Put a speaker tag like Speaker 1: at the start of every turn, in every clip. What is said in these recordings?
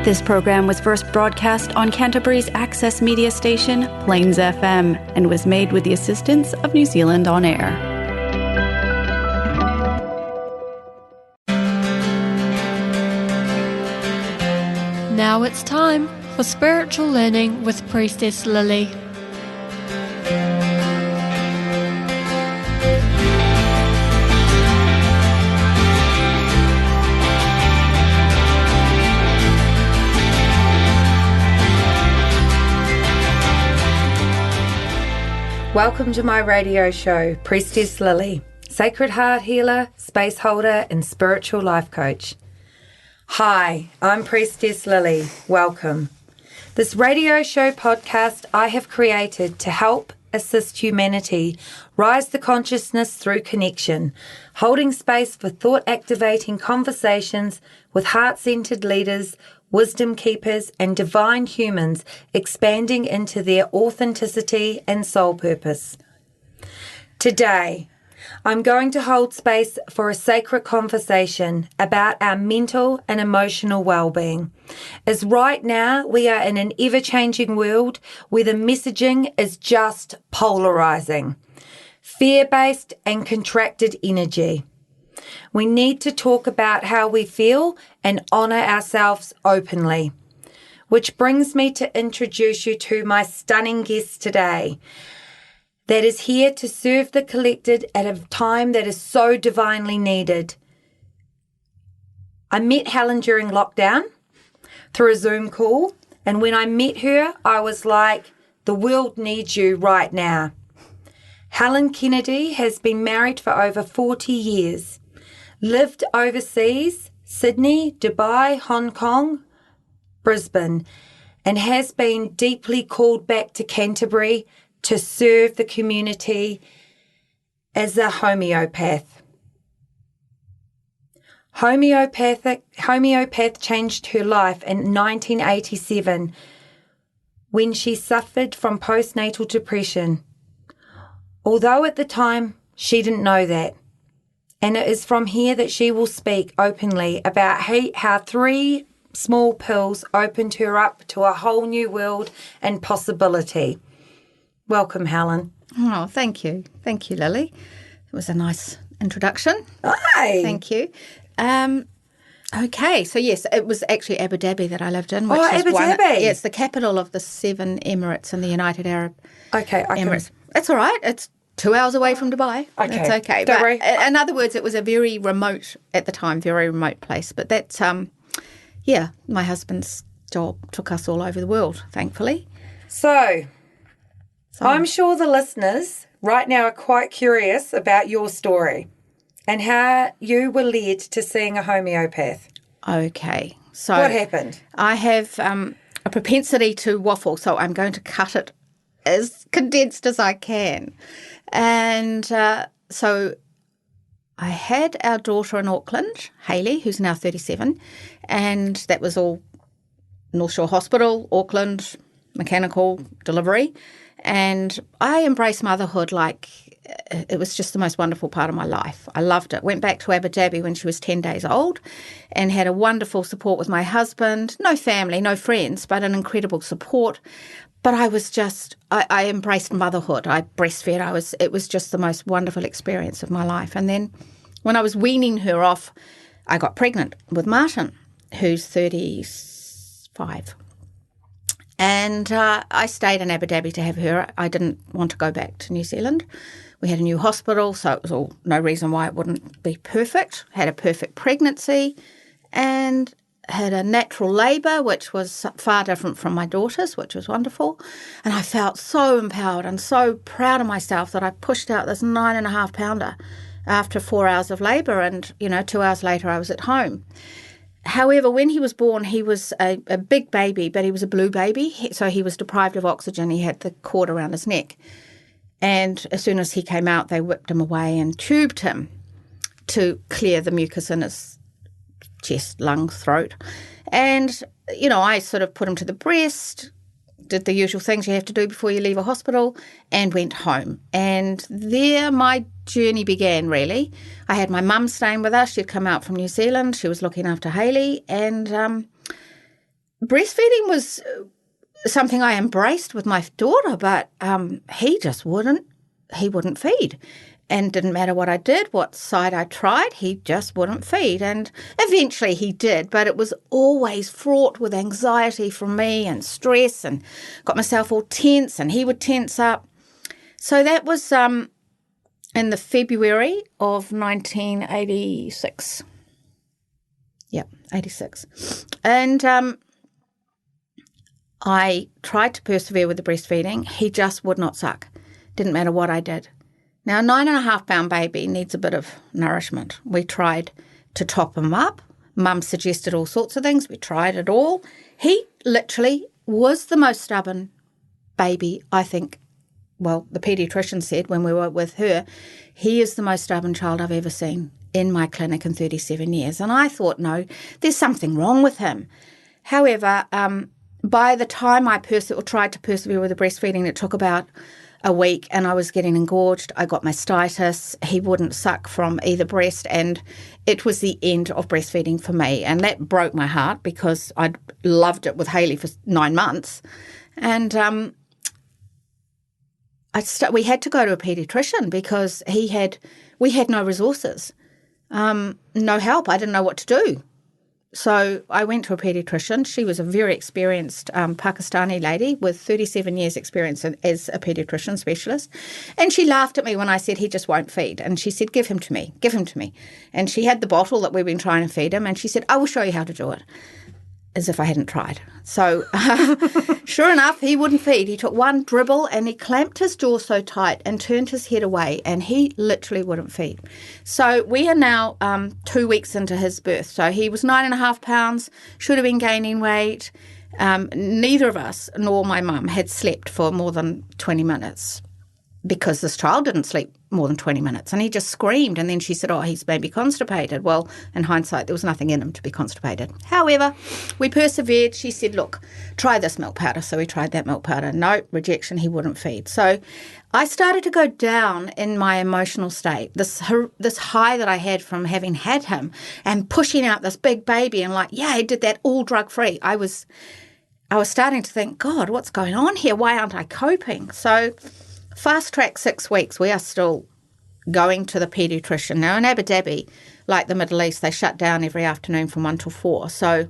Speaker 1: This program was first broadcast on Canterbury's access media station, Plains FM, and was made with the assistance of New Zealand On Air.
Speaker 2: Now it's time for Spiritual Learning with Priestess Lily.
Speaker 3: Welcome to my radio show, Priestess Lily, Sacred Heart Healer, Space Holder, and Spiritual Life Coach. Hi, I'm Priestess Lily. Welcome. This radio show podcast I have created to help assist humanity rise the consciousness through connection, holding space for thought-activating conversations with heart-centered leaders, wisdom keepers, and divine humans expanding into their authenticity and soul purpose. Today, I'm going to hold space for a sacred conversation about our mental and emotional well-being, as right now we are in an ever-changing world where the messaging is just polarizing, fear-based and contracted energy. We need to talk about how we feel and honour ourselves openly. Which brings me to introduce you to my stunning guest today that is here to serve the collected at a time that is so divinely needed. I met Helen during lockdown through a Zoom call, and when I met her, I was like, the world needs you right now. Helen Kennedy has been married for over 40 years. Lived overseas, Sydney, Dubai, Hong Kong, Brisbane, and has been deeply called back to Canterbury to serve the community as a homeopath. Homeopath changed her life in 1987 when she suffered from postnatal depression, although at the time she didn't know that. And it is from here that she will speak openly about how 3 small pills opened her up to a whole new world and possibility. Welcome, Helen.
Speaker 4: Oh, thank you. Thank you, Lily. It was a nice introduction.
Speaker 3: Hi.
Speaker 4: Thank you. Okay, so yes, it was actually Abu Dhabi that I lived in. Which is
Speaker 3: Abu Dhabi.
Speaker 4: Yeah, it's the capital of the 7 Emirates in the United Arab Emirates. That's all right. It's 2 hours away from Dubai.
Speaker 3: Okay.
Speaker 4: It's okay.
Speaker 3: Don't
Speaker 4: but
Speaker 3: worry.
Speaker 4: In other words, it was a very remote, at the time, very remote place. But that's, my husband's job took us all over the world, thankfully.
Speaker 3: So, I'm sure the listeners right now are quite curious about your story and how you were led to seeing a homeopath.
Speaker 4: Okay. So
Speaker 3: what happened?
Speaker 4: I have a propensity to waffle, so I'm going to cut it as condensed as I can. And so I had our daughter in Auckland, Hayley, who's now 37, and that was all North Shore Hospital, Auckland, mechanical delivery. And I embraced motherhood like it was just the most wonderful part of my life. I loved it. Went back to Abu Dhabi when she was 10 days old and had a wonderful support with my husband. No family, no friends, but an incredible support. But I was just, I embraced motherhood. I breastfed. It was just the most wonderful experience of my life. And then when I was weaning her off, I got pregnant with Martin, who's 35. And I stayed in Abu Dhabi to have her. I didn't want to go back to New Zealand. We had a new hospital, so it was all no reason why it wouldn't be perfect. Had a perfect pregnancy and had a natural labour, which was far different from my daughter's, which was wonderful. And I felt so empowered and so proud of myself that I pushed out this 9.5-pounder after 4 hours of labour, and, 2 hours later I was at home. However, when he was born, he was a big baby, but he was a blue baby, so he was deprived of oxygen. He had the cord around his neck. And as soon as he came out, they whipped him away and tubed him to clear the mucus in his chest, lungs, throat. And, I sort of put him to the breast, did the usual things you have to do before you leave a hospital, and went home. And there my journey began, really. I had my mum staying with us. She'd come out from New Zealand. She was looking after Hayley. And breastfeeding was something I embraced with my daughter, but he just wouldn't feed. And didn't matter what I did, what side I tried, he just wouldn't feed. And eventually he did, but it was always fraught with anxiety from me and stress, and got myself all tense, and he would tense up. So that was in the February of 1986. Yeah, 86. And I tried to persevere with the breastfeeding. He just would not suck. Didn't matter what I did. Now, a 9.5-pound baby needs a bit of nourishment. We tried to top him up. Mum suggested all sorts of things. We tried it all. He literally was the most stubborn baby, I think. Well, the paediatrician said when we were with her, he is the most stubborn child I've ever seen in my clinic in 37 years. And I thought, no, there's something wrong with him. However, by the time I tried to persevere with the breastfeeding, it took about a week, and I was getting engorged. I got mastitis. He wouldn't suck from either breast, and it was the end of breastfeeding for me. And that broke my heart because I'd loved it with Haley for 9 months. And we had to go to a paediatrician because we had no resources, no help. I didn't know what to do. So I went to a paediatrician. She was a very experienced Pakistani lady with 37 years experience as a paediatrician specialist. And she laughed at me when I said he just won't feed. And she said, give him to me. And she had the bottle that we've been trying to feed him. And she said, I will show you how to do it. As if I hadn't tried. So sure enough, he wouldn't feed. He took one dribble and he clamped his jaw so tight and turned his head away, and he literally wouldn't feed. So we are now 2 weeks into his birth. So he was 9.5 pounds, should have been gaining weight. Neither of us, nor my mum, had slept for more than 20 minutes because this child didn't sleep more than 20 minutes. And he just screamed. And then she said, oh, he's maybe constipated. Well, in hindsight, there was nothing in him to be constipated. However, we persevered. She said, look, try this milk powder. So we tried that milk powder. No, rejection, he wouldn't feed. So I started to go down in my emotional state. This high that I had from having had him and pushing out this big baby and yeah, I did that all drug-free. I was starting to think, God, what's going on here? Why aren't I coping? So fast track 6 weeks, we are still going to the paediatrician. Now in Abu Dhabi, like the Middle East, they shut down every afternoon from 1 till 4. So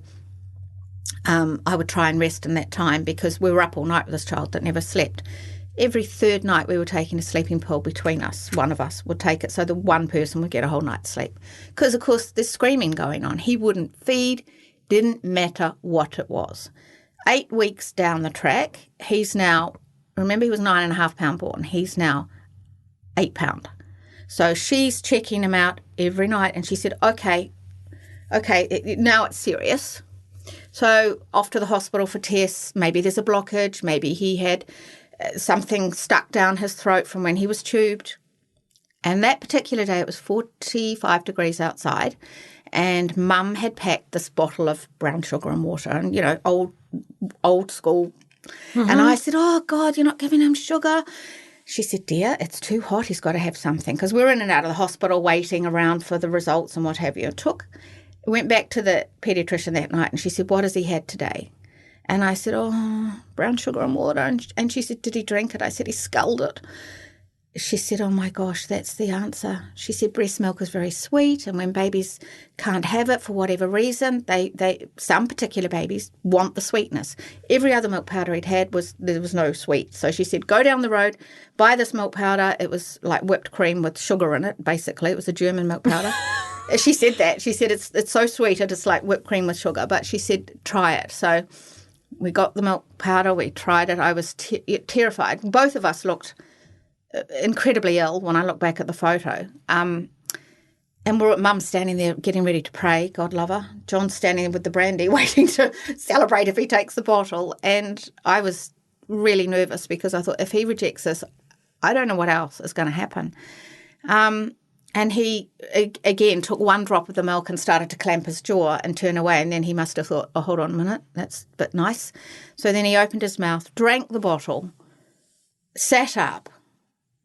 Speaker 4: I would try and rest in that time because we were up all night with this child that never slept. Every third night we were taking a sleeping pill between us. One of us would take it so the one person would get a whole night's sleep. Because, of course, there's screaming going on. He wouldn't feed, didn't matter what it was. 8 weeks down the track, he's now, remember he was 9.5 pound born, he's now 8 pound. So she's checking him out every night and she said, okay, now it's serious. So off to the hospital for tests. Maybe there's a blockage. Maybe he had something stuck down his throat from when he was tubed. And that particular day it was 45 degrees outside and Mum had packed this bottle of brown sugar and water and, old school. Mm-hmm. And I said, oh, God, you're not giving him sugar. She said, dear, it's too hot. He's got to have something. Because we were in and out of the hospital waiting around for the results and what have you. Went back to the paediatrician that night and she said, what has he had today? And I said, oh, brown sugar and water. And she said, did he drink it? I said, he sculled it. She said, oh, my gosh, that's the answer. She said breast milk is very sweet, and when babies can't have it for whatever reason, some particular babies want the sweetness. Every other milk powder he'd had, there was no sweet. So she said, go down the road, buy this milk powder. It was like whipped cream with sugar in it, basically. It was a German milk powder. She said that. She said, it's so sweet, it's like whipped cream with sugar. But she said, try it. So we got the milk powder, we tried it. I was terrified. Both of us looked incredibly ill when I look back at the photo. And we're at Mum standing there getting ready to pray, God love her. John's standing there with the brandy waiting to celebrate if he takes the bottle. And I was really nervous because I thought if he rejects this, I don't know what else is going to happen. And he, again, took one drop of the milk and started to clamp his jaw and turn away. And then he must have thought, oh, hold on a minute, that's a bit nice. So then he opened his mouth, drank the bottle, sat up,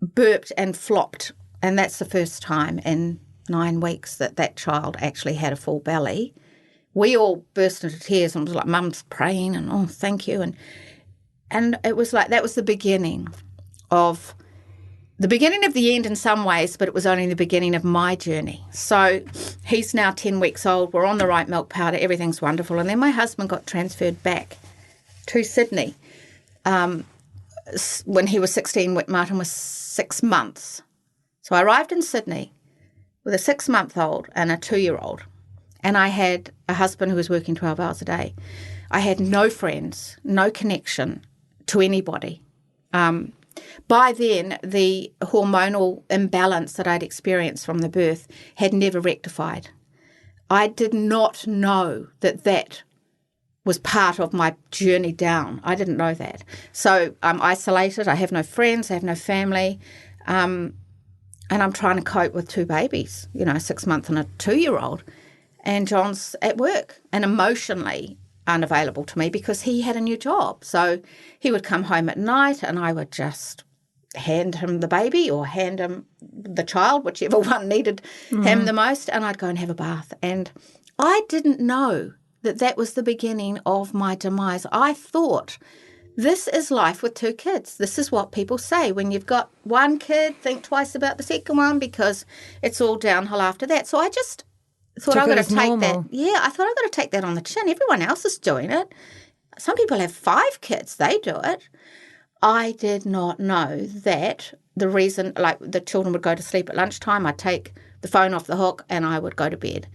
Speaker 4: burped and flopped. And that's the first time in 9 weeks that child actually had a full belly we all burst into tears and it was like Mum's praying and, oh, thank you. And it was like that was the beginning of the end in some ways, but it was only the beginning of my journey. So he's now 10 weeks old. We're on the right milk powder. Everything's wonderful. And then my husband got transferred back to Sydney when he was 16. Martin was 6 months. So I arrived in Sydney with a 6-month-old and a 2-year-old. And I had a husband who was working 12 hours a day. I had no friends, no connection to anybody. By then, the hormonal imbalance that I'd experienced from the birth had never rectified. I did not know that was part of my journey down. I didn't know that. So I'm isolated. I have no friends. I have no family. And I'm trying to cope with 2 babies, a 6-month and a 2-year-old. And John's at work and emotionally unavailable to me because he had a new job. So he would come home at night and I would just hand him the baby or hand him the child, whichever one needed him the most, and I'd go and have a bath. And I didn't know that was the beginning of my demise. I thought, this is life with 2 kids. This is what people say. When you've got 1 kid, think twice about the second one because it's all downhill after that. So I just thought I've got to take that. Yeah, I thought I've got to take that on the chin. Everyone else is doing it. Some people have 5 kids. They do it. I did not know that the reason, like the children would go to sleep at lunchtime, I'd take the phone off the hook and I would go to bed.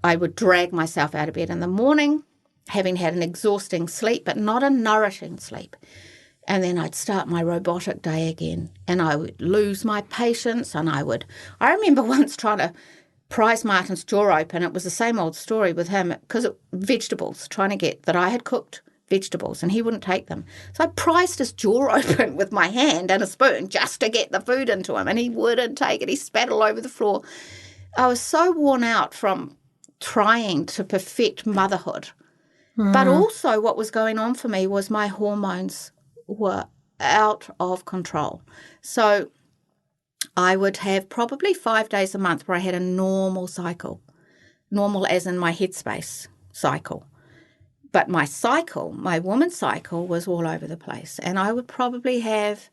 Speaker 4: I would drag myself out of bed in the morning, having had an exhausting sleep, but not a nourishing sleep. And then I'd start my robotic day again and I would lose my patience and I remember once trying to prise Martin's jaw open. It was the same old story with him because vegetables, trying to get that I had cooked vegetables and he wouldn't take them. So I prized his jaw open with my hand and a spoon just to get the food into him and he wouldn't take it. He spat all over the floor. I was so worn out from trying to perfect motherhood. But also what was going on for me was my hormones were out of control. So I would have probably 5 days a month where I had a normal cycle, normal as in my headspace cycle. But my cycle, my woman's cycle, was all over the place. And I would probably have,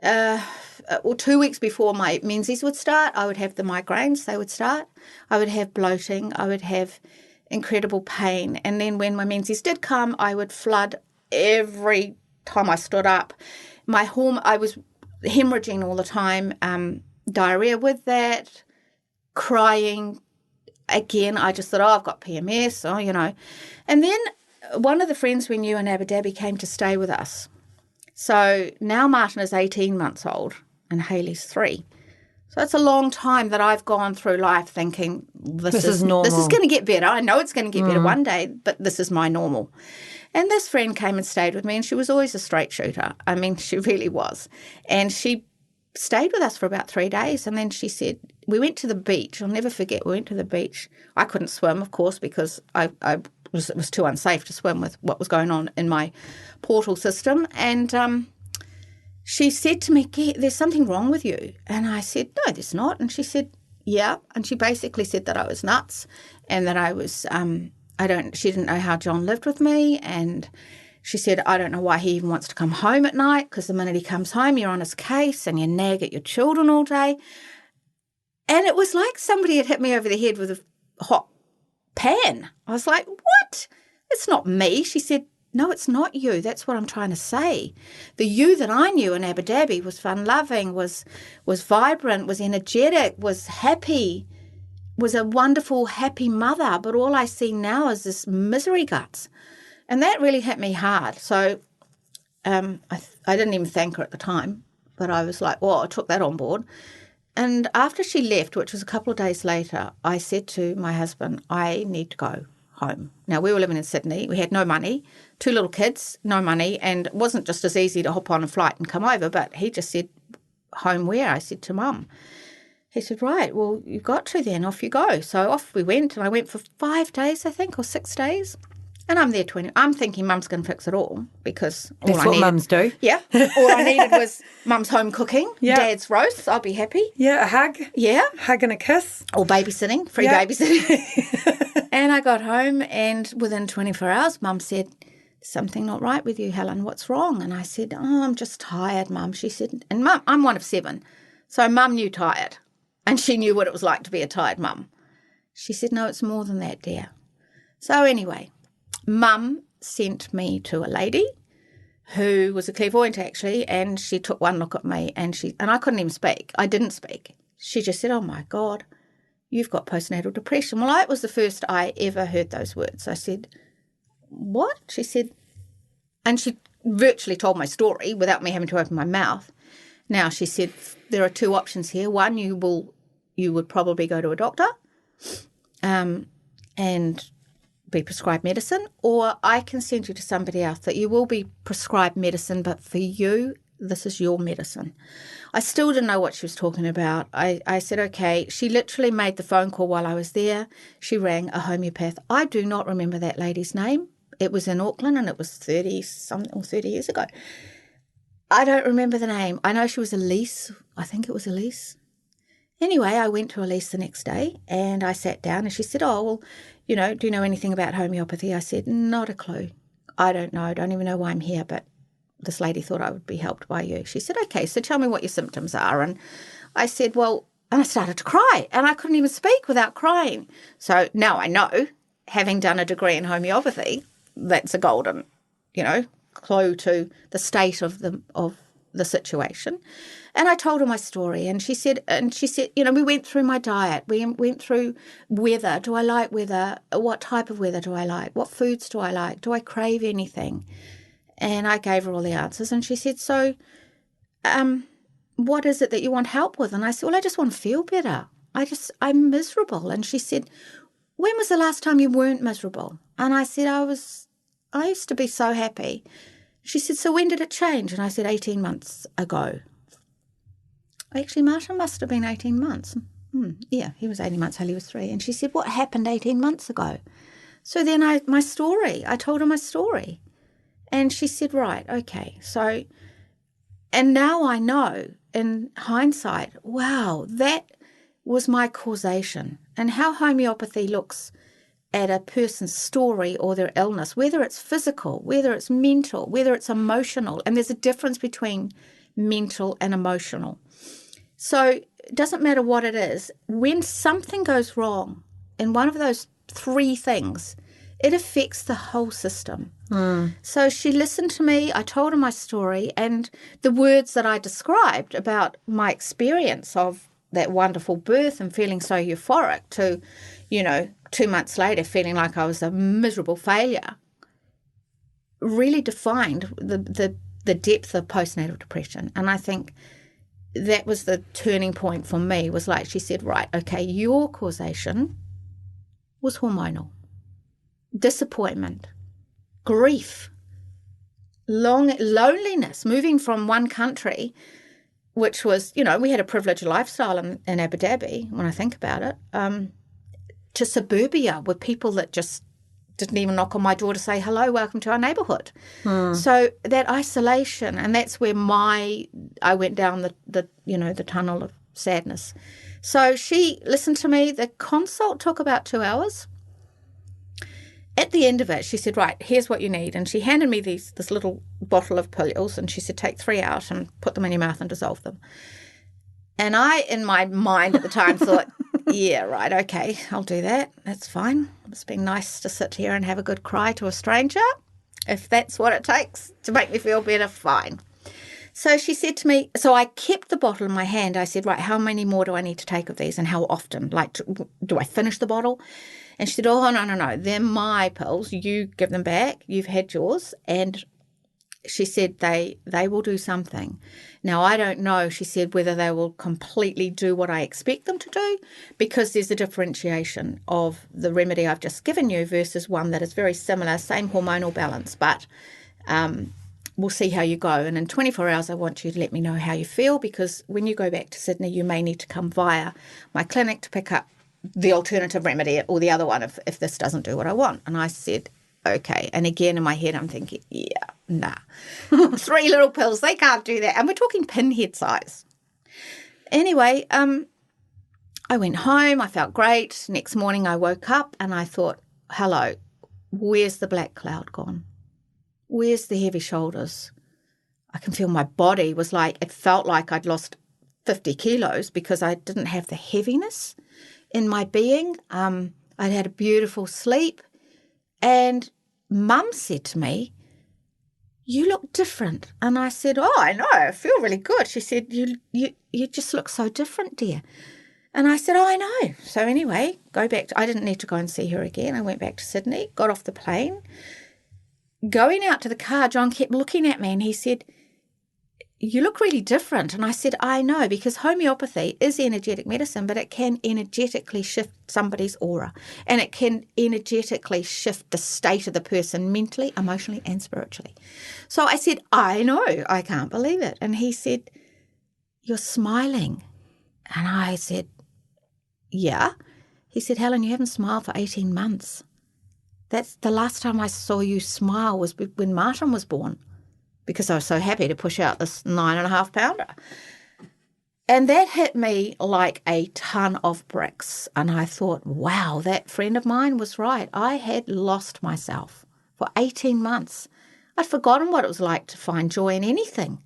Speaker 4: 2 weeks before my menses would start, I would have the migraines, they would start. I would have bloating. I would have incredible pain. And then when my menses did come, I would flood every time I stood up. I was hemorrhaging all the time, diarrhea with that, crying. Again, I just thought, I've got PMS, And then one of the friends we knew in Abu Dhabi came to stay with us. So now Martin is 18 months old and Hayley's 3. So it's a long time that I've gone through life thinking, this is normal. This is going to get better. I know it's going to get better one day, but this is my normal. And this friend came and stayed with me, and she was always a straight shooter. I mean, she really was. And she stayed with us for about 3 days, and then she said, we went to the beach. I'll never forget, we went to the beach. I couldn't swim, of course, because it was too unsafe to swim with what was going on in my portal system. And she said to me, there's something wrong with you. And I said, no, there's not. And she said, yeah. And she basically said that I was nuts and that I was, she didn't know how John lived with me. And she said, I don't know why he even wants to come home at night, because the minute he comes home, you're on his case and you nag at your children all day. And it was like somebody had hit me over the head with a hot pan. I was like, what? It's not me. She said, no, it's not you. That's what I'm trying to say. The you that I knew in Abu Dhabi was fun-loving, was vibrant, was energetic, was happy, was a wonderful, happy mother. But all I see now is this misery guts. And that really hit me hard. So I didn't even thank her at the time, but I was like, well, I took that on board. And after she left, which was a couple of days later, I said to my husband, I need to go home. Now, we were living in Sydney. We had no money, 2 little kids, no money, and it wasn't just as easy to hop on a flight and come over, but he just said, home where? I said to Mum. He said, right, well, you've got to then, off you go. So off we went, and I went for 5 days, I think, or 6 days. And I'm there 20. I'm thinking Mum's going to fix it all, because all
Speaker 3: that's what mums do.
Speaker 4: Yeah. All I needed was Mum's home cooking, Dad's roast. I'll be happy.
Speaker 3: Yeah, a hug.
Speaker 4: Yeah.
Speaker 3: Hug and a kiss.
Speaker 4: Or babysitting, free babysitting. And I got home, and within 24 hours, Mum said, something not right with you, Helen. What's wrong? And I said, oh, I'm just tired, Mum. She said, and Mum, I'm one of 7. So Mum knew tired, and she knew what it was like to be a tired mum. She said, no, it's more than that, dear. So anyway, Mum sent me to a lady who was a clairvoyant, actually, and she took one look at me, and I couldn't even speak. I didn't speak. She just said, oh, my God, you've got postnatal depression. Well, it was the first I ever heard those words. I said, what? She said, and she virtually told my story without me having to open my mouth. Now, she said, there are 2 options here. One, you would probably go to a doctor and be prescribed medicine, or I can send you to somebody else that you will be prescribed medicine, but for you, this is your medicine. I still didn't know what she was talking about. I said, okay. She literally made the phone call while I was there. She rang a homeopath. I do not remember that lady's name. It was in Auckland, and it was 30 years ago. I don't remember the name. I know she was Elise. I think it was Elise. Anyway, I went to Elise the next day, and I sat down, and she said, oh, well, do you know anything about homeopathy? I said, not a clue. I don't know. I don't even know why I'm here, but this lady thought I would be helped by you. She said, okay, so tell me what your symptoms are. And I said, well, and I started to cry, and I couldn't even speak without crying. So now I know, having done a degree in homeopathy, that's a golden, clue to the state of the situation. And I told her my story, and she said, we went through my diet. We went through weather. Do I like weather? What type of weather do I like? What foods do I like? Do I crave anything? And I gave her all the answers, and she said, so what is it that you want help with? And I said, well, I just want to feel better. I'm miserable. And she said, when was the last time you weren't miserable? And I said, I used to be so happy. She said, so when did it change? And I said, 18 months ago. Actually, Martin must have been 18 months. Yeah, he was 18 months, Haley was 3. And she said, what happened 18 months ago? So then I told her my story. And she said, right, okay. So, and now I know in hindsight, wow, that was my causation. And how homeopathy looks at a person's story or their illness, whether it's physical, whether it's mental, whether it's emotional. And there's a difference between mental and emotional. So it doesn't matter what it is. When something goes wrong in one of those 3 things, it affects the whole system. So she listened to me. I told her my story, and the words that I described about my experience of that wonderful birth and feeling so euphoric to, 2 months later feeling like I was a miserable failure really defined the depth of postnatal depression. And I think that was the turning point for me, was like she said, right, okay, your causation was hormonal. Disappointment, grief, loneliness, moving from one country, which was, we had a privileged lifestyle in Abu Dhabi, when I think about it, to suburbia with people that just didn't even knock on my door to say, hello, welcome to our neighbourhood. So that isolation, and that's where I went down the tunnel of sadness. So she listened to me. The consult took about 2 hours. At the end of it, she said, right, here's what you need. And she handed me this little bottle of pills, and she said, take 3 out and put them in your mouth and dissolve them. And I, in my mind at the time, thought, yeah, right, okay, I'll do that. That's fine. It's been nice to sit here and have a good cry to a stranger. If that's what it takes to make me feel better, fine. So she said to me, so I kept the bottle in my hand. I said, right, how many more do I need to take of these, and how often? Like, do I finish the bottle? And she said, oh, no, they're my pills. You give them back. You've had yours. And she said they will do something. Now, I don't know, she said, whether they will completely do what I expect them to do, because there's a differentiation of the remedy I've just given you versus one that is very similar, same hormonal balance, but we'll see how you go. And in 24 hours, I want you to let me know how you feel, because when you go back to Sydney, you may need to come via my clinic to pick up the alternative remedy or the other one if this doesn't do what I want. And I said, okay. And again, in my head, I'm thinking, yeah, nah. 3 little pills, they can't do that. And we're talking pinhead size. Anyway, I went home. I felt great. Next morning I woke up and I thought, hello, where's the black cloud gone? Where's the heavy shoulders? I can feel my body was like, it felt like I'd lost 50 kilos because I didn't have the heaviness in my being. I'd had a beautiful sleep. And Mum said to me, you look different. And I said, oh, I know, I feel really good. She said, you just look so different, dear. And I said, oh, I know. So anyway, I didn't need to go and see her again. I went back to Sydney, got off the plane. Going out to the car, John kept looking at me and he said, you look really different. And I said, I know, because homeopathy is energetic medicine, but it can energetically shift somebody's aura, and it can energetically shift the state of the person mentally, emotionally, and spiritually. So I said, I know, I can't believe it. And he said, you're smiling. And I said, yeah. He said, Helen, you haven't smiled for 18 months. That's the last time I saw you smile was when Martin was born, because I was so happy to push out this 9.5 pounder. And that hit me like a ton of bricks. And I thought, wow, that friend of mine was right. I had lost myself for 18 months. I'd forgotten what it was like to find joy in anything.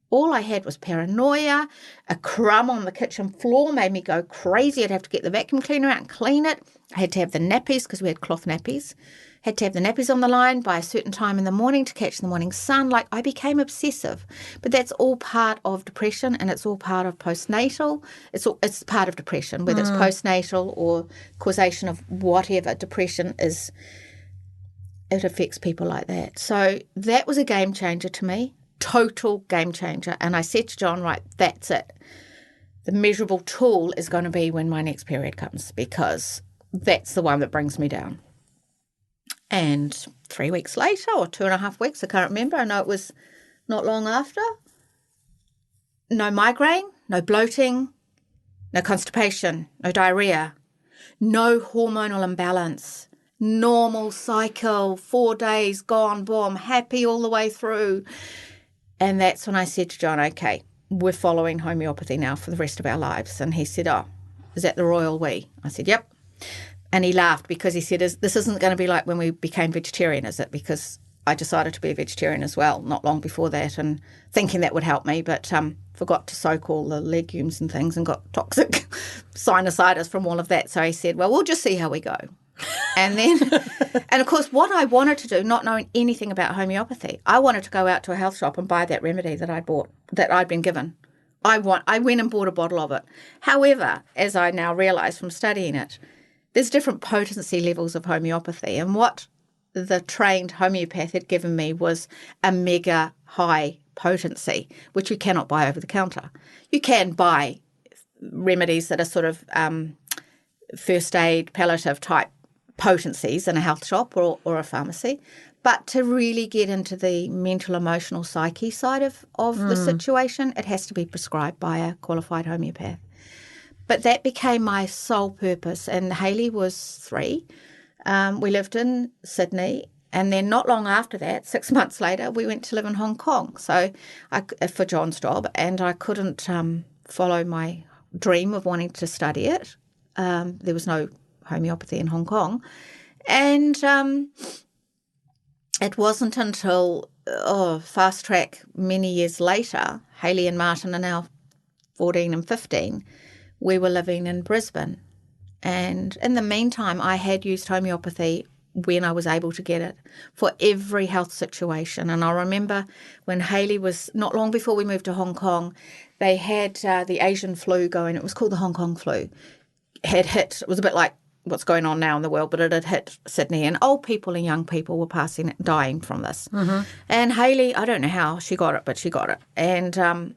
Speaker 4: All I had was paranoia. A crumb on the kitchen floor made me go crazy. I'd have to get the vacuum cleaner out and clean it. I had to have the nappies, because we had cloth nappies. Had to have the nappies on the line by a certain time in the morning to catch the morning sun. Like, I became obsessive. But that's all part of depression, and it's all part of postnatal. It's part of depression, whether it's postnatal or causation of whatever. Depression is, it affects people like that. So that was a game changer to me. Total game changer. And I said to John, right, that's it. The measurable tool is going to be when my next period comes, because that's the one that brings me down. And 3 weeks later, or 2.5 weeks, I can't remember, I know it was not long after, no migraine, no bloating, no constipation, no diarrhea, no hormonal imbalance, normal cycle, 4 days gone, boom, happy all the way through. And that's when I said to John, okay, we're following homeopathy now for the rest of our lives. And he said, oh, is that the royal we? I said, yep. And he laughed, because he said, this isn't going to be like when we became vegetarian, is it? Because I decided to be a vegetarian as well, not long before that, and thinking that would help me, but forgot to soak all the legumes and things and got toxic sinusitis from all of that. So he said, well, we'll just see how we go. And then, and of course, what I wanted to do, not knowing anything about homeopathy, I wanted to go out to a health shop and buy that remedy that I bought, that I'd been given. I went and bought a bottle of it. However, as I now realise from studying it, there's different potency levels of homeopathy, and what the trained homeopath had given me was a mega high potency, which you cannot buy over the counter. You can buy remedies that are sort of first aid, palliative type potencies in a health shop or a pharmacy, but to really get into the mental, emotional, psyche side of the situation, it has to be prescribed by a qualified homeopath. But that became my sole purpose. And Hayley was 3. We lived in Sydney. And then not long after that, 6 months later, we went to live in Hong Kong. So for John's job. And I couldn't follow my dream of wanting to study it. There was no homeopathy in Hong Kong. And it wasn't until, fast track many years later, Hayley and Martin are now 14 and 15, we were living in Brisbane. And in the meantime, I had used homeopathy when I was able to get it for every health situation. And I remember when Hayley was, not long before we moved to Hong Kong, they had the Asian flu going. It was called the Hong Kong flu. Had hit, it was a bit like what's going on now in the world, but it had hit Sydney, and old people and young people were dying from this. Mm-hmm. And Hayley, I don't know how she got it, but she got it. And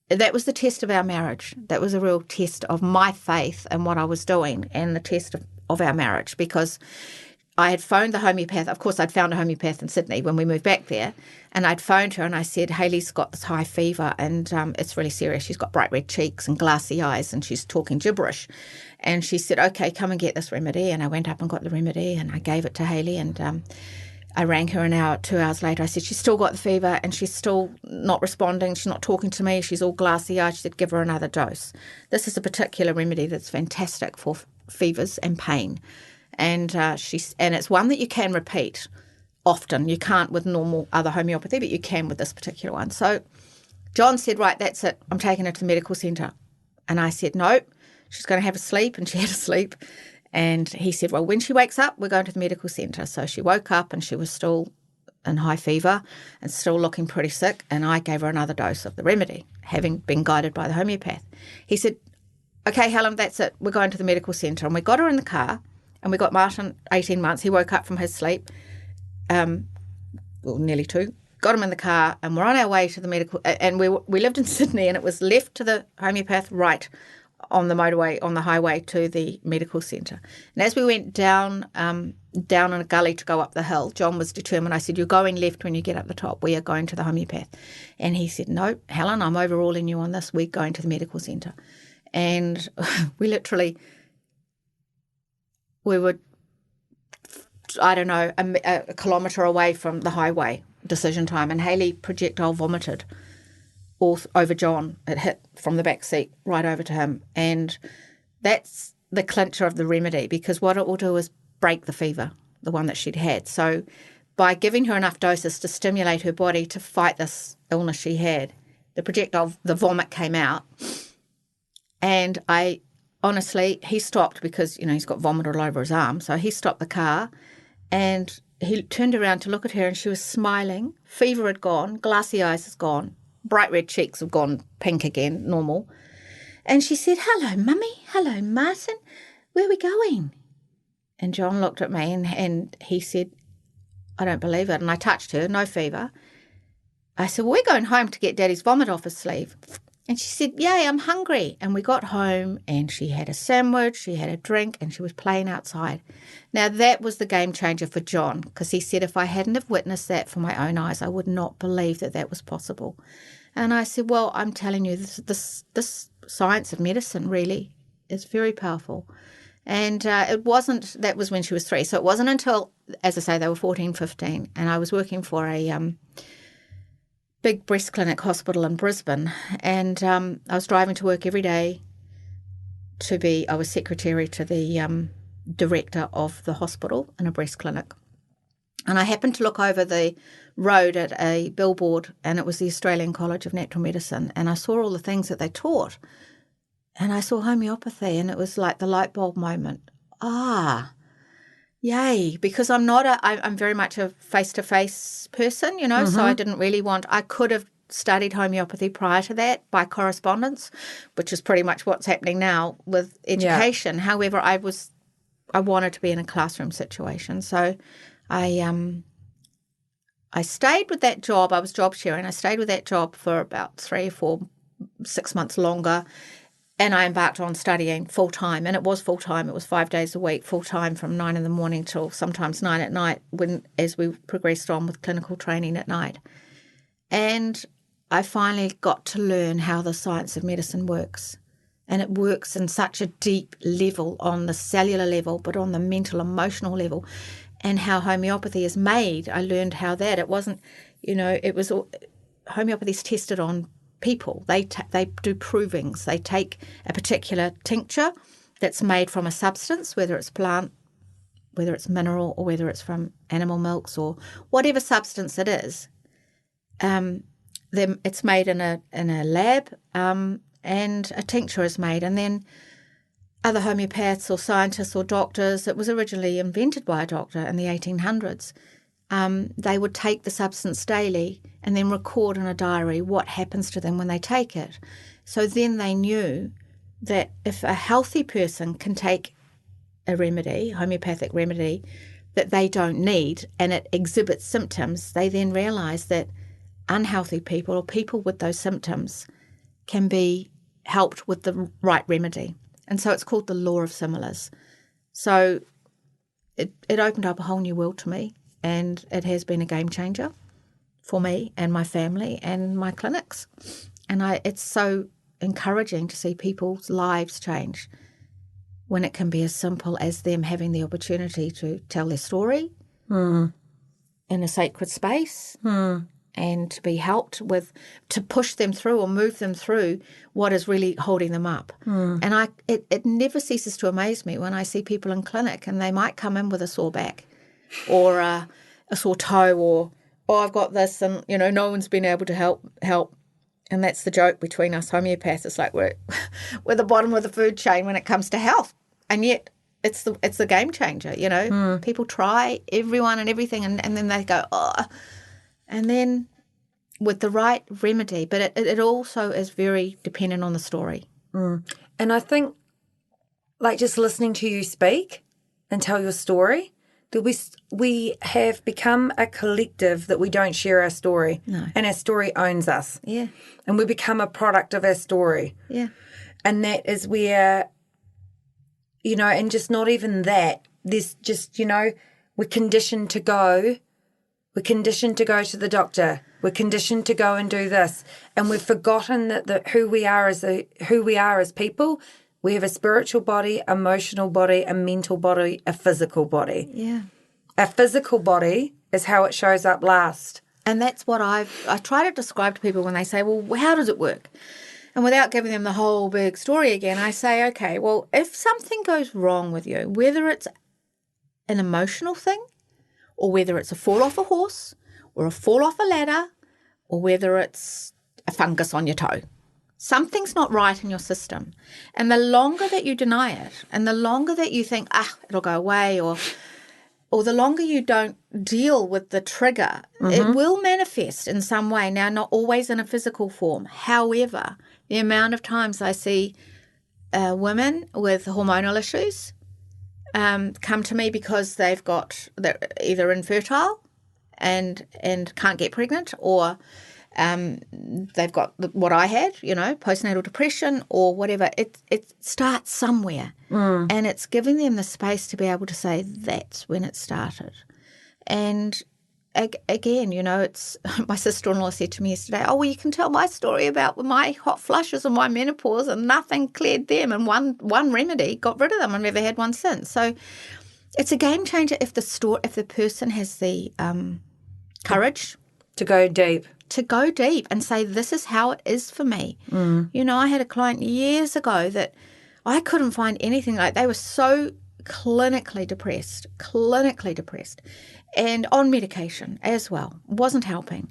Speaker 4: that was the test of our marriage. That was a real test of my faith and what I was doing, and the test of our marriage, because I had phoned the homeopath. Of course, I'd found a homeopath in Sydney when we moved back there, and I'd phoned her and I said, Hayley's got this high fever and it's really serious. She's got bright red cheeks and glassy eyes and she's talking gibberish. And she said, okay, come and get this remedy. And I went up and got the remedy and I gave it to Hayley, and I rang her an hour, 2 hours later. I said, she's still got the fever and she's still not responding. She's not talking to me. She's all glassy-eyed. She said, give her another dose. This is a particular remedy that's fantastic for fevers and pain. And it's one that you can repeat often. You can't with normal other homeopathy, but you can with this particular one. So John said, right, that's it. I'm taking her to the medical centre. And I said, no, she's going to have a sleep. And she had a sleep. And he said, well, when she wakes up, we're going to the medical centre. So she woke up and she was still in high fever and still looking pretty sick. And I gave her another dose of the remedy, having been guided by the homeopath. He said, okay, Helen, that's it. We're going to the medical centre. And we got her in the car and we got Martin, 18 months. He woke up from his sleep, nearly 2. Got him in the car and we're on our way to the medical. And we lived in Sydney and it was left to the homeopath, right on the motorway, on the highway to the medical centre. And as we went down in a gully to go up the hill, John was determined. I said, you're going left when you get up the top. We are going to the homeopath. And he said, no, Helen, I'm overruling you on this. We're going to the medical centre. And we were, I don't know, a kilometre away from the highway, decision time, and Hayley projectile vomited all over John. It hit from the back seat right over to him. And that's the clincher of the remedy, because what it will do is break the fever, the one that she'd had. So by giving her enough doses to stimulate her body to fight this illness she had, the vomit came out. And honestly, he stopped because, he's got vomit all over his arm. So he stopped the car and he turned around to look at her and she was smiling. Fever had gone, glassy eyes has gone, bright red cheeks have gone pink again, normal. And she said, hello, Mummy. Hello, Martin. Where are we going? And John looked at me and he said, I don't believe it. And I touched her, no fever. I said, well, we're going home to get Daddy's vomit off his sleeve. And she said, yay, I'm hungry. And we got home and she had a sandwich, she had a drink, and she was playing outside. Now, that was the game changer for John, because he said, if I hadn't have witnessed that for my own eyes, I would not believe that was possible. And I said, well, I'm telling you, this science of medicine really is very powerful. And that was when she was 3. So it wasn't until, as I say, they were 14, 15, and I was working for a big breast clinic hospital in Brisbane, and I was driving to work every day I was secretary to the director of the hospital in a breast clinic. And I happened to look over the road at a billboard, and it was the Australian College of Natural Medicine, and I saw all the things that they taught. And I saw homeopathy, and it was like the light bulb moment. Yay, because I'm very much a face-to-face person, so I didn't really I could have studied homeopathy prior to that by correspondence, which is pretty much what's happening now with education. Yeah. However, I wanted to be in a classroom situation. So I stayed with that job. I was job sharing. I stayed with that job for about 3 or 4, 6 months longer. And I embarked on studying full-time, and it was full-time. It was 5 days a week, full-time from 9 in the morning till sometimes 9 at night as we progressed on with clinical training at night. And I finally got to learn how the science of medicine works. And it works in such a deep level, on the cellular level, but on the mental, emotional level, and how homeopathy is made. I learned how that, it wasn't, homeopathy is tested on people. They do provings. They take a particular tincture that's made from a substance, whether it's plant, whether it's mineral, or whether it's from animal milks, or whatever substance it is. It's made in a lab, and a tincture is made, and then other homeopaths or scientists or doctors, it was originally invented by a doctor in the 1800s. They would take the substance daily and then record in a diary what happens to them when they take it. So then they knew that if a healthy person can take a remedy, homeopathic remedy, that they don't need, and it exhibits symptoms, they then realised that unhealthy people or people with those symptoms can be helped with the right remedy. And so it's called the law of similars. So it opened up a whole new world to me, and it has been a game changer for me and my family and my clinics. And it's so encouraging to see people's lives change when it can be as simple as them having the opportunity to tell their story and in a sacred space and to be helped to push them through or move them through what is really holding them up. And it never ceases to amaze me when I see people in clinic and they might come in with a sore back or a sore toe or, I've got this and, no one's been able to help. And that's the joke between us homeopaths. It's like we're the bottom of the food chain when it comes to health. And yet it's the game changer, People try everyone and everything and then they go, oh. And then with the right remedy, but it also is very dependent on the story.
Speaker 3: And I think, like, just listening to you speak and tell your story, that we have become a collective that we don't share our story.
Speaker 4: No.
Speaker 3: And our story owns us.
Speaker 4: Yeah.
Speaker 3: And we become a product of our story.
Speaker 4: Yeah.
Speaker 3: And that is where, and just not even that, there's just, we're conditioned to go. We're conditioned to go to the doctor. We're conditioned to go and do this. And we've forgotten that who we are as people. We have a spiritual body, emotional body, a mental body, a physical body.
Speaker 4: Yeah.
Speaker 3: A physical body is how it shows up last.
Speaker 4: And that's what I try to describe to people when they say, well, how does it work? And without giving them the whole big story again, I say, okay, well, if something goes wrong with you, whether it's an emotional thing or whether it's a fall off a horse or a fall off a ladder or whether it's a fungus on your toe, something's not right in your system. And the longer that you deny it and the longer that you think, it'll go away or the longer you don't deal with the trigger, it will manifest in some way. Now, not always in a physical form. However, the amount of times I see women with hormonal issues come to me because they're either infertile and can't get pregnant or they've got what I had, postnatal depression or whatever. It starts somewhere and it's giving them the space to be able to say that's when it started. And again, it's my sister-in-law said to me yesterday, oh, well, you can tell my story about my hot flushes and my menopause and nothing cleared them and one remedy got rid of them. I've never had one since. So it's a game changer if the person has the courage
Speaker 3: to go deep.
Speaker 4: To go deep and say, this is how it is for me. I had a client years ago that I couldn't find anything like. They were so clinically depressed and on medication as well. Wasn't helping.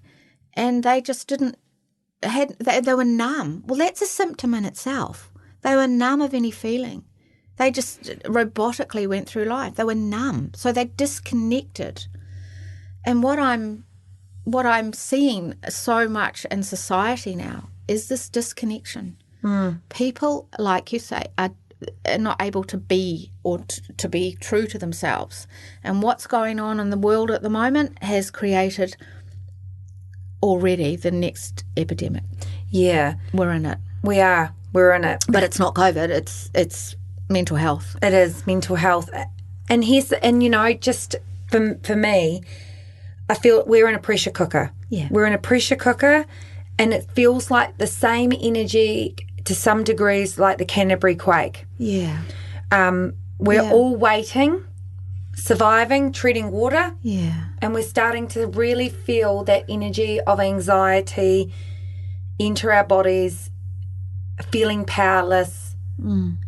Speaker 4: And they just they were numb. Well, that's a symptom in itself. They were numb of any feeling. They just robotically went through life. They were numb. So they disconnected. And what I'm seeing so much in society now is this disconnection. People, like you say, are not able to be or to be true to themselves. And what's going on in the world at the moment has created already the next epidemic.
Speaker 3: Yeah.
Speaker 4: We're in it.
Speaker 3: We are. We're in it.
Speaker 4: But it's not COVID. It's mental health.
Speaker 3: It is mental health. And just for me, I feel we're in a pressure cooker.
Speaker 4: Yeah.
Speaker 3: We're in a pressure cooker and it feels like the same energy to some degrees like the Canterbury quake.
Speaker 4: Yeah.
Speaker 3: We're all waiting, surviving, treading water.
Speaker 4: Yeah.
Speaker 3: And we're starting to really feel that energy of anxiety enter our bodies, feeling powerless,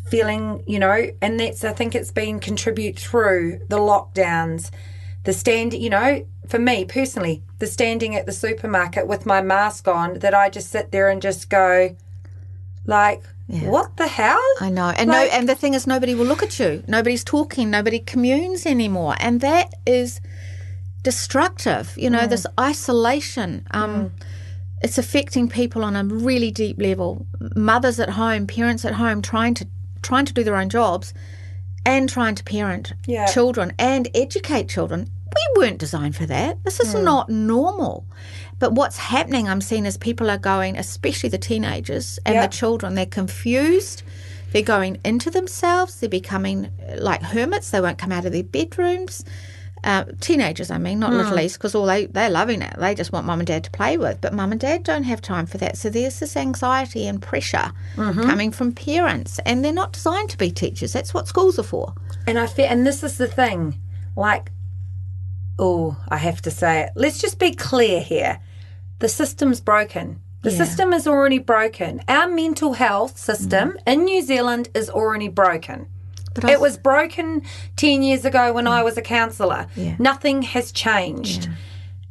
Speaker 3: feeling, and I think it's been contribute through the lockdowns, the for me personally, the standing at the supermarket with my mask on, that I just sit there and just go, like, what the hell?
Speaker 4: I know. And and the thing is, nobody will look at you. Nobody's talking. Nobody communes anymore. And that is destructive. This isolation. It's affecting people on a really deep level. Mothers at home, parents at home, trying to do their own jobs and trying to parent children and educate children. We weren't designed for that. This is not normal. But what's happening, I'm seeing, is people are going, especially the teenagers and the children, they're confused. They're going into themselves. They're becoming like hermits. They won't come out of their bedrooms. Teenagers, I mean, not littlies, because they're loving it. They just want mum and dad to play with. But mum and dad don't have time for that. So there's this anxiety and pressure coming from parents. And they're not designed to be teachers. That's what schools are for.
Speaker 3: And and this is the thing, like, I have to say it. Let's just be clear here. The system's broken. The system is already broken. Our mental health system in New Zealand is already broken. But it was broken 10 years ago when I was a counsellor. Yeah. Nothing has changed. Yeah.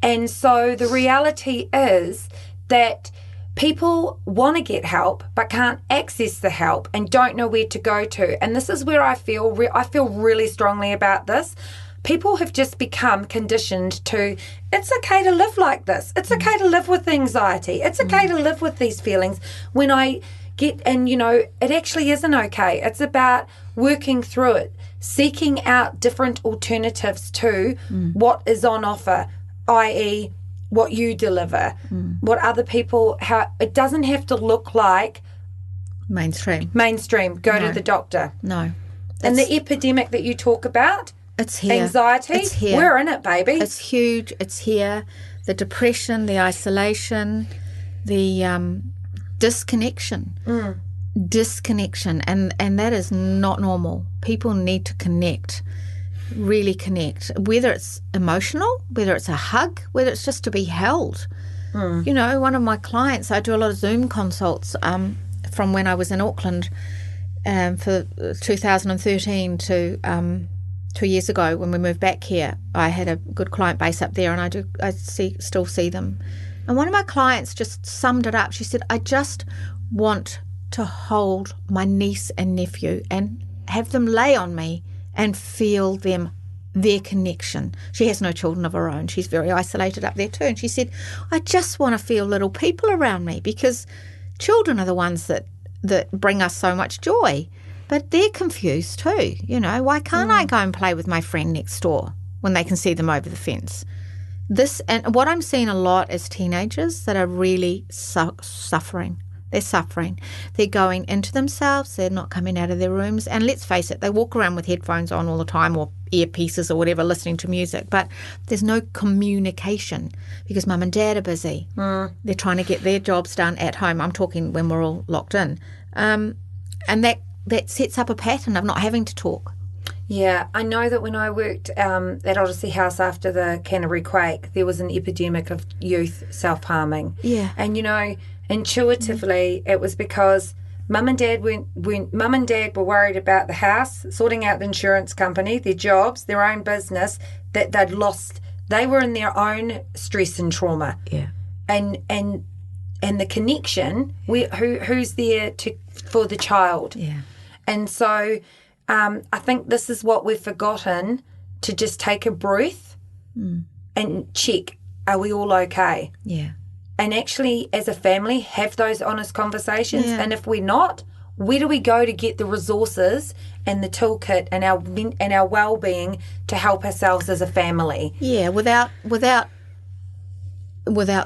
Speaker 3: And so the reality is that people want to get help but can't access the help and don't know where to go to. And this is where I feel really strongly about this. People have just become conditioned to, it's okay to live like this. It's okay to live with anxiety. It's okay to live with these feelings. When I get, and it actually isn't okay. It's about working through it, seeking out different alternatives to what is on offer, i.e. what you deliver, what other people, how it doesn't have to look like
Speaker 4: mainstream.
Speaker 3: Go to the doctor.
Speaker 4: No.
Speaker 3: And the epidemic that you talk about,
Speaker 4: it's here.
Speaker 3: Anxiety,
Speaker 4: it's here.
Speaker 3: We're in it, baby.
Speaker 4: It's huge. It's here. The depression, the isolation, the disconnection. Disconnection. And that is not normal. People need to connect, really connect, whether it's emotional, whether it's a hug, whether it's just to be held. One of my clients, I do a lot of Zoom consults from when I was in Auckland for 2013 to 2 years ago when we moved back here. I had a good client base up there, and I still see them. And one of my clients just summed it up. She said, I just want to hold my niece and nephew and have them lay on me and feel their connection. She has no children of her own. She's very isolated up there too. And she said, I just want to feel little people around me, because children are the ones that bring us so much joy. But they're confused too. Why can't I go and play with my friend next door when they can see them over the fence? And what I'm seeing a lot is teenagers that are really suffering. They're suffering. They're going into themselves. They're not coming out of their rooms. And let's face it, they walk around with headphones on all the time, or earpieces or whatever, listening to music. But there's no communication because mum and dad are busy. They're trying to get their jobs done at home. I'm talking when we're all locked in. And that sets up a pattern of not having to talk.
Speaker 3: Yeah, I know that when I worked at Odyssey House after the Canterbury quake, there was an epidemic of youth self-harming.
Speaker 4: Yeah.
Speaker 3: And, intuitively, it was because mum and dad were worried about the house, sorting out the insurance company, their jobs, their own business, that they'd lost. They were in their own stress and trauma.
Speaker 4: Yeah.
Speaker 3: And the connection, who's there for the child.
Speaker 4: Yeah.
Speaker 3: And so I think this is what we've forgotten, to just take a breath and check, are we all okay?
Speaker 4: Yeah.
Speaker 3: And actually, as a family, have those honest conversations.
Speaker 4: Yeah.
Speaker 3: And if we're not, where do we go to get the resources and the toolkit and our well-being to help ourselves as a family?
Speaker 4: Yeah, without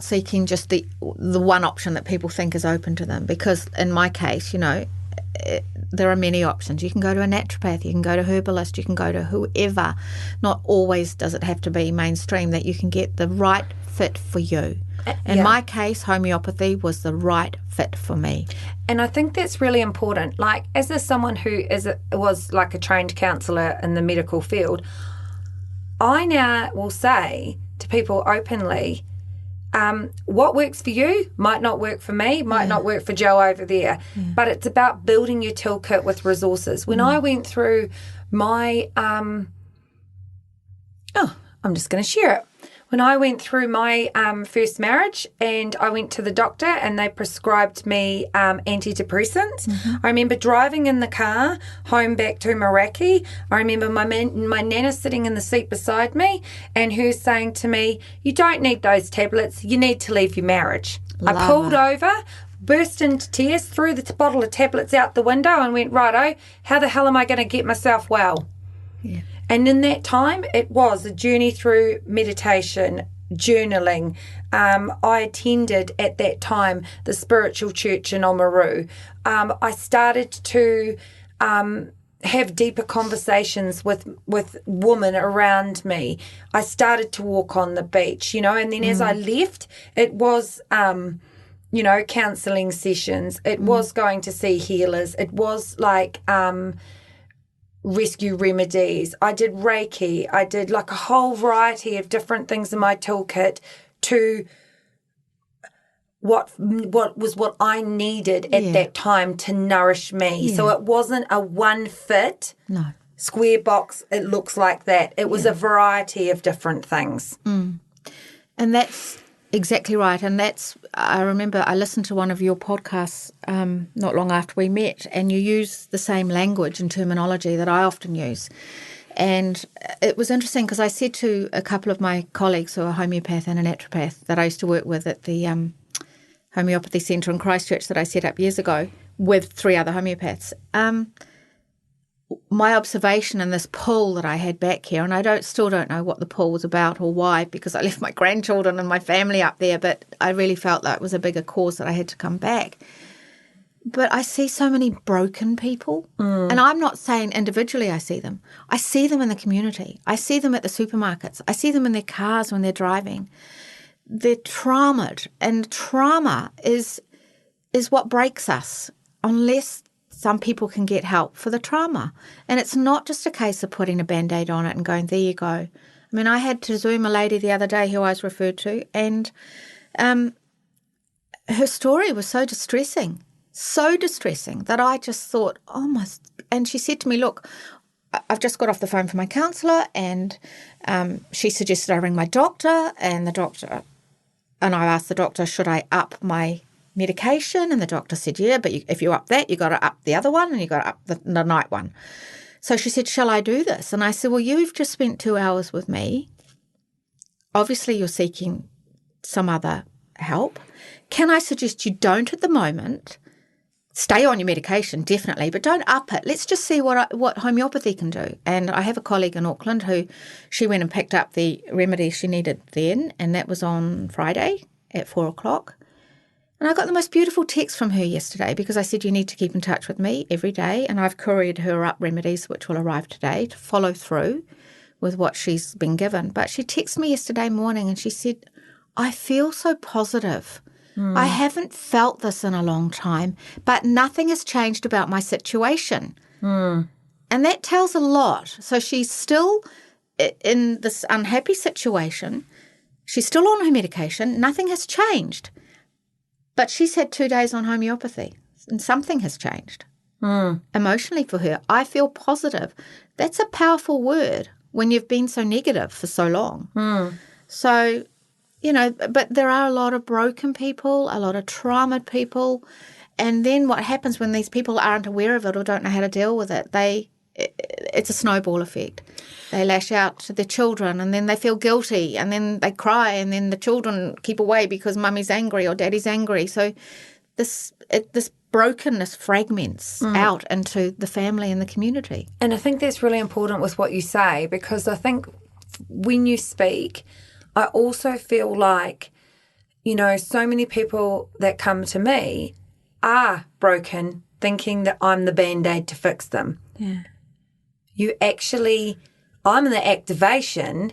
Speaker 4: seeking just the one option that people think is open to them. Because in my case, there are many options. You can go to a naturopath, you can go to herbalist, you can go to whoever. Not always does it have to be mainstream, that you can get the right fit for you. In my case, homeopathy was the right fit for me.
Speaker 3: And I think that's really important. Like, as someone who was like a trained counsellor in the medical field, I now will say to people openly, what works for you might not work for me, might not work for Joe over there. Yeah. But it's about building your toolkit with resources. When I went through my, I'm just going to share it. When I went through my first marriage and I went to the doctor and they prescribed me antidepressants, I remember driving in the car home back to Meraki. I remember my nana sitting in the seat beside me and her saying to me, you don't need those tablets, you need to leave your marriage. I pulled over, burst into tears, threw the bottle of tablets out the window and went, righto, how the hell am I going to get myself well?
Speaker 4: Yeah.
Speaker 3: And in that time, it was a journey through meditation, journaling. I attended at that time the spiritual church in Oamaru. I started to have deeper conversations with women around me. I started to walk on the beach, and then as I left, it was counselling sessions. It was going to see healers. It was like rescue remedies. I did Reiki. I did like a whole variety of different things in my toolkit to what I needed at that time to nourish me. So it wasn't a one fit square box. It looks like that. It was a variety of different things.
Speaker 4: And that's exactly right. And I remember I listened to one of your podcasts not long after we met, and you use the same language and terminology that I often use. And it was interesting because I said to a couple of my colleagues who are a homeopath and a naturopath that I used to work with at the Homeopathy Centre in Christchurch that I set up years ago with 3 other homeopaths, my observation and this pull that I had back here, and I still don't know what the pull was about or why, because I left my grandchildren and my family up there, but I really felt that it was a bigger cause that I had to come back. But I see so many broken people, and I'm not saying individually I see them. I see them in the community. I see them at the supermarkets. I see them in their cars when they're driving. They're traumatized, and trauma is what breaks us unless some people can get help for the trauma. And it's not just a case of putting a Band-Aid on it and going, there you go. I mean, I had to Zoom a lady the other day who I was referred to, and her story was so distressing that I just thought, oh my, and she said to me, look, I've just got off the phone from my counsellor, and she suggested I ring my doctor, and I asked the doctor, should I up my medication? And the doctor said, yeah, but if you up that, you got to up the other one, and you got to up the night one. So she said, shall I do this? And I said, well, you've just spent 2 hours with me. Obviously, you're seeking some other help. Can I suggest you don't at the moment? Stay on your medication, definitely, but don't up it. Let's just see what homeopathy can do. And I have a colleague in Auckland who she went and picked up the remedy she needed then, and that was on Friday at 4:00. And I got the most beautiful text from her yesterday because I said, you need to keep in touch with me every day. And I've couriered her up remedies, which will arrive today, to follow through with what she's been given. But she texted me yesterday morning and she said, I feel so positive. I haven't felt this in a long time, but nothing has changed about my situation. And that tells a lot. So she's still in this unhappy situation. She's still on her medication. Nothing has changed. But she's had 2 days on homeopathy, and something has changed emotionally for her. I feel positive. That's a powerful word when you've been so negative for so long. So, but there are a lot of broken people, a lot of traumatized people, and then what happens when these people aren't aware of it or don't know how to deal with it, it's a snowball effect. They lash out to their children, and then they feel guilty, and then they cry, and then the children keep away because mummy's angry or daddy's angry. So this brokenness fragments out into the family and the community.
Speaker 3: And I think that's really important with what you say, because I think when you speak, I also feel like, so many people that come to me are broken, thinking that I'm the Band-Aid to fix them.
Speaker 4: Yeah.
Speaker 3: I'm the activation,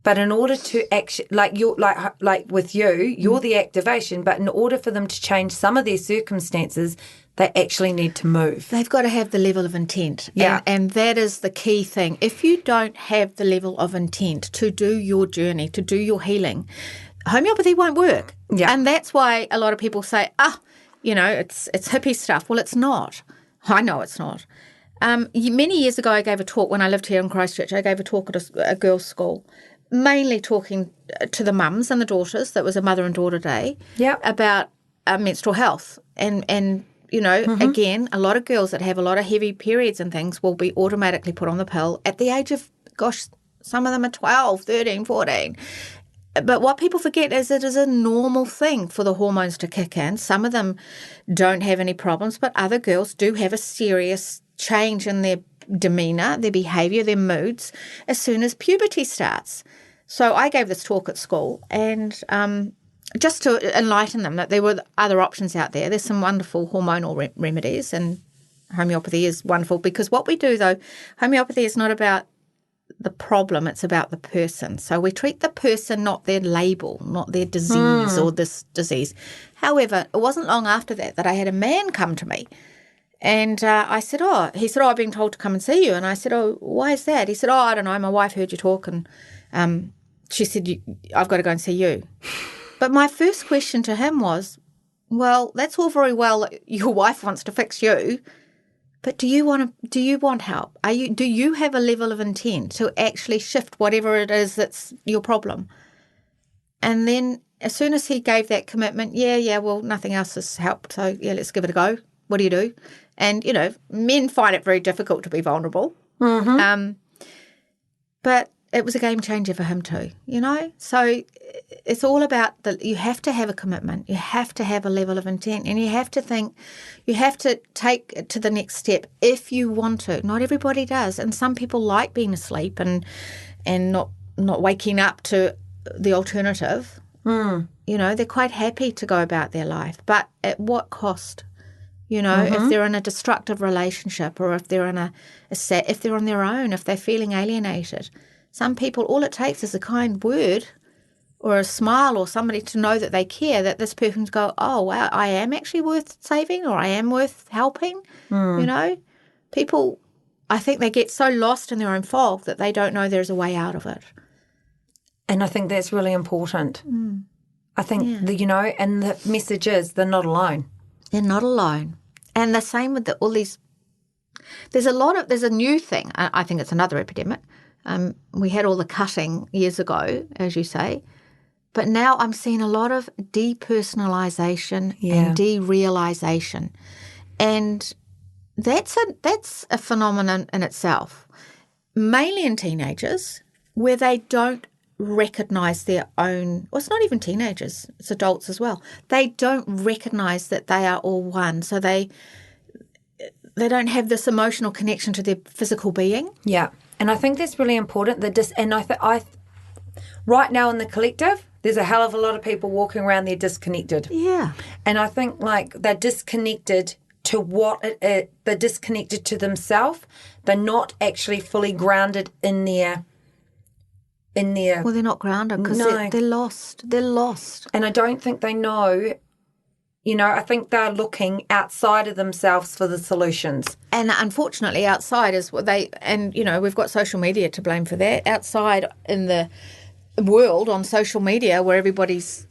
Speaker 3: but in order to actually, like with you, you're the activation, but in order for them to change some of their circumstances, they actually need to move.
Speaker 4: They've got to have the level of intent.
Speaker 3: Yeah.
Speaker 4: And that is the key thing. If you don't have the level of intent to do your journey, to do your healing, homeopathy won't work.
Speaker 3: Yeah.
Speaker 4: And that's why a lot of people say, it's hippie stuff. Well, it's not. I know it's not. Many years ago, I gave a talk when I lived here in Christchurch. I gave a talk at a girls' school, mainly talking to the mums and the daughters. That was a mother and daughter day.
Speaker 3: Yep.
Speaker 4: About menstrual health. And again, a lot of girls that have a lot of heavy periods and things will be automatically put on the pill at the age of, some of them are 12, 13, 14. But what people forget is it is a normal thing for the hormones to kick in. Some of them don't have any problems, but other girls do have a serious change in their demeanour, their behaviour, their moods as soon as puberty starts. So I gave this talk at school, and just to enlighten them that there were other options out there. There's some wonderful hormonal remedies, and homeopathy is wonderful, because what we do, though, homeopathy is not about the problem, it's about the person. So we treat the person, not their label, not their disease or this disease. However, it wasn't long after that I had a man come to me, And I said, he said, I've been told to come and see you. And I said, why is that? He said, I don't know. My wife heard you talk and she said, I've got to go and see you. But my first question to him was, well, that's all very well that your wife wants to fix you, but do you want help? Do you have a level of intent to actually shift whatever it is that's your problem? And then as soon as he gave that commitment, well, nothing else has helped. So, let's give it a go. What do you do? And, men find it very difficult to be vulnerable.
Speaker 3: Mm-hmm.
Speaker 4: But it was a game changer for him too, So it's all about you have to have a commitment. You have to have a level of intent and you have to take it to the next step if you want to. Not everybody does. And some people like being asleep and not waking up to the alternative. They're quite happy to go about their life. But at what cost? If they're in a destructive relationship or if they're if they're on their own, if they're feeling alienated. Some people, all it takes is a kind word or a smile or somebody to know that they care, that this person's go, oh, wow, I am actually worth saving or I am worth helping. People, I think they get so lost in their own fog that they don't know there's a way out of it.
Speaker 3: And I think that's really important. I think, and the message is they're not alone.
Speaker 4: They're not alone. And the same with all these, there's a new thing. I think it's another epidemic. We had all the cutting years ago, as you say, but now I'm seeing a lot of depersonalisation and derealisation. And that's a phenomenon in itself, mainly in teenagers, where they don't recognise their own, well, it's not even teenagers, it's adults as well. They don't recognise that they are all one, so they don't have this emotional connection to their physical being.
Speaker 3: Yeah, and I think that's really important. Right now in the collective, there's a hell of a lot of people walking around there disconnected.
Speaker 4: Yeah.
Speaker 3: And I think they're disconnected to they're disconnected to themselves. They're not actually fully grounded in their.
Speaker 4: Well, they're not grounded because they're lost. They're lost.
Speaker 3: And I don't think they know. I think they're looking outside of themselves for the solutions.
Speaker 4: And unfortunately, outside is what we've got social media to blame for that. Outside in the world on social media where everybody's,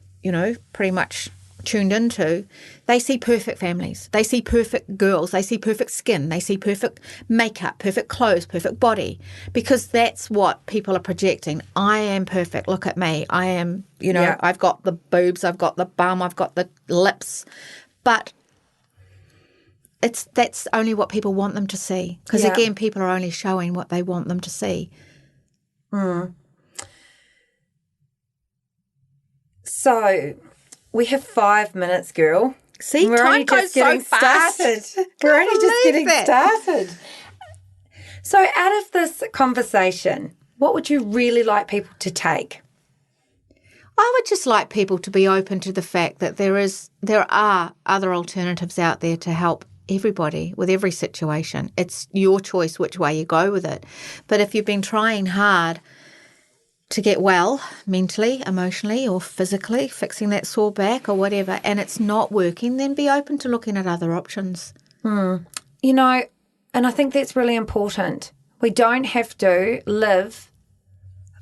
Speaker 4: pretty much tuned into, they see perfect families. They see perfect girls. They see perfect skin. They see perfect makeup, perfect clothes, perfect body, because that's what people are projecting. I am perfect. Look at me. I am, I've got the boobs. I've got the bum. I've got the lips. But that's only what people want them to see, because, again, people are only showing what they want them to see.
Speaker 3: So we have 5 minutes, girl.
Speaker 4: See, time goes so fast.
Speaker 3: We're only just getting started. So out of this conversation, what would you really like people to take?
Speaker 4: I would just like people to be open to the fact that there are other alternatives out there to help everybody with every situation. It's your choice which way you go with it. But if you've been trying hard to get well mentally, emotionally or physically, fixing that sore back or whatever, and it's not working, then be open to looking at other options.
Speaker 3: And I think that's really important. We don't have to live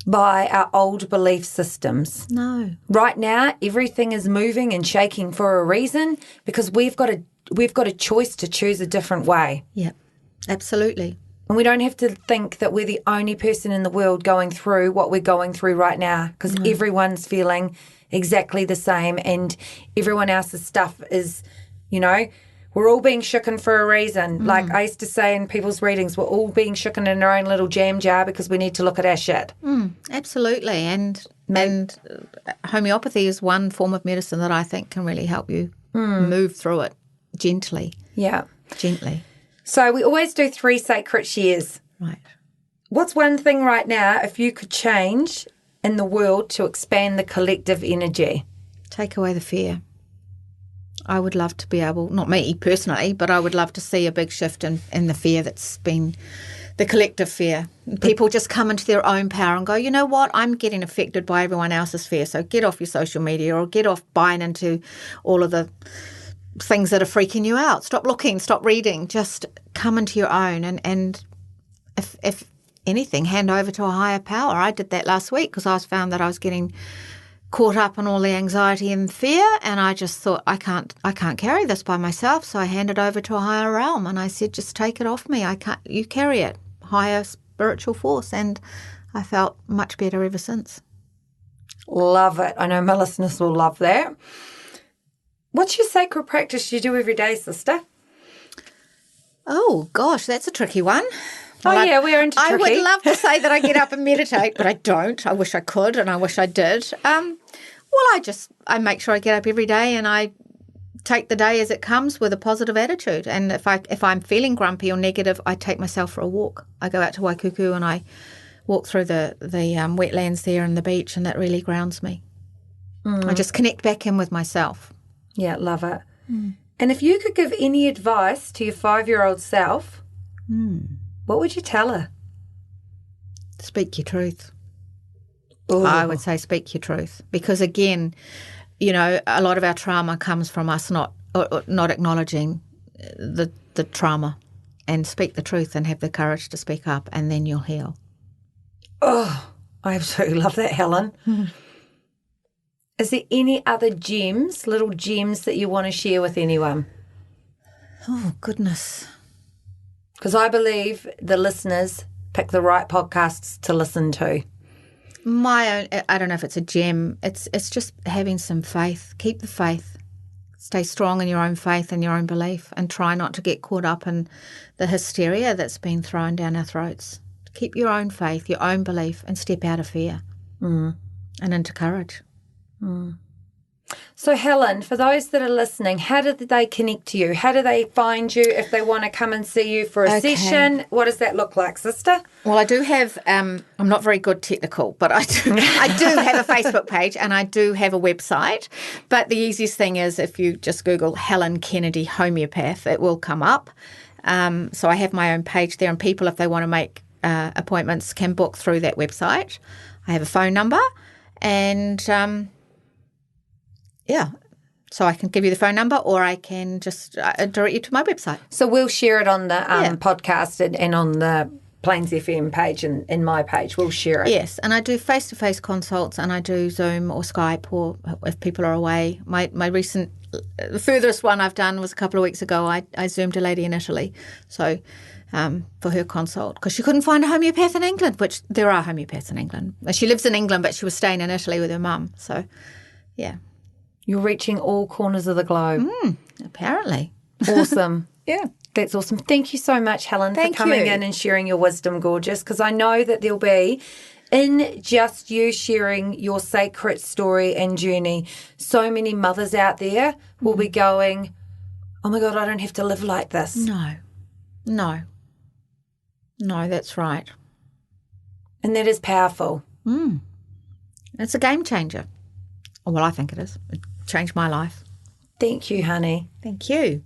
Speaker 3: by our old belief systems.
Speaker 4: No.
Speaker 3: Right now, everything is moving and shaking for a reason, because we've got a choice to choose a different way.
Speaker 4: Yeah, absolutely.
Speaker 3: And we don't have to think that we're the only person in the world going through what we're going through right now, because everyone's feeling exactly the same, and everyone else's stuff is, we're all being shooken for a reason. Like I used to say in people's readings, we're all being shooken in our own little jam jar because we need to look at our shit.
Speaker 4: Absolutely. And homeopathy is one form of medicine that I think can really help you move through it gently.
Speaker 3: Yeah.
Speaker 4: Gently.
Speaker 3: So we always do 3 sacred shares.
Speaker 4: Right.
Speaker 3: What's one thing right now, if you could change in the world to expand the collective energy?
Speaker 4: Take away the fear. I would love to be able, not me personally, but I would love to see a big shift in the fear that's been the collective fear. People just come into their own power and go, you know what, I'm getting affected by everyone else's fear, so get off your social media or get off buying into all of the things that are freaking you out. Stop looking, stop reading, just come into your own and if anything, hand over to a higher power. I did that last week because I found that I was getting caught up in all the anxiety and fear, and I just thought, I can't carry this by myself, so I handed over to a higher realm and I said, just take it off me. You carry it, higher spiritual force, and I felt much better ever since.
Speaker 3: Love it. I know my listeners will love that. What's your sacred practice you do every day, sister?
Speaker 4: Oh, gosh, that's a tricky one.
Speaker 3: Well, we're into tricky.
Speaker 4: I would love to say that I get up and meditate, but I don't. I wish I could, and I wish I did. I make sure I get up every day and I take the day as it comes with a positive attitude. And if I'm feeling grumpy or negative, I take myself for a walk. I go out to Waikuku and I walk through the wetlands there and the beach, and that really grounds me. I just connect back in with myself.
Speaker 3: Yeah, love it. And if you could give any advice to your 5-year-old self, what would you tell her?
Speaker 4: Speak your truth.
Speaker 3: Ooh.
Speaker 4: I would say speak your truth, because again, a lot of our trauma comes from us not acknowledging the trauma, and speak the truth and have the courage to speak up, and then you'll heal.
Speaker 3: Oh, I absolutely love that, Helen. Is there any other little gems that you want to share with anyone?
Speaker 4: Oh, goodness.
Speaker 3: Because I believe the listeners pick the right podcasts to listen to.
Speaker 4: I don't know if it's a gem. It's just having some faith. Keep the faith. Stay strong in your own faith and your own belief, and try not to get caught up in the hysteria that's been thrown down our throats. Keep your own faith, your own belief, and step out of fear and into courage.
Speaker 3: So, Helen, for those that are listening, how did they connect to you? How do they find you if they want to come and see you for a session? What does that look like, sister?
Speaker 4: Well, I do have, I'm not very good technical, but I do have a Facebook page and I do have a website. But the easiest thing is if you just Google Helen Kennedy Homeopath, it will come up. So I have my own page there, and people, if they want to make appointments, can book through that website. I have a phone number, and so I can give you the phone number, or I can just direct you to my website.
Speaker 3: So we'll share it on the podcast and on the Plains FM page and in my page. We'll share it.
Speaker 4: Yes, and I do face-to-face consults, and I do Zoom or Skype, or if people are away. My recent, the furthest one I've done was a couple of weeks ago. I Zoomed a lady in Italy, so for her consult, because she couldn't find a homeopath in England, which there are homeopaths in England. She lives in England, but she was staying in Italy with her mum. So, yeah.
Speaker 3: You're reaching all corners of the globe.
Speaker 4: Apparently.
Speaker 3: Awesome.
Speaker 4: Yeah.
Speaker 3: That's awesome. Thank you so much, Helen, for coming in and sharing your wisdom, gorgeous, because I know that there'll be, in just you sharing your sacred story and journey, so many mothers out there will be going, oh my God, I don't have to live like this.
Speaker 4: No, that's right.
Speaker 3: And that is powerful.
Speaker 4: It's a game changer. Well, I think it is. It changed my life.
Speaker 3: Thank you, honey.
Speaker 4: Thank you.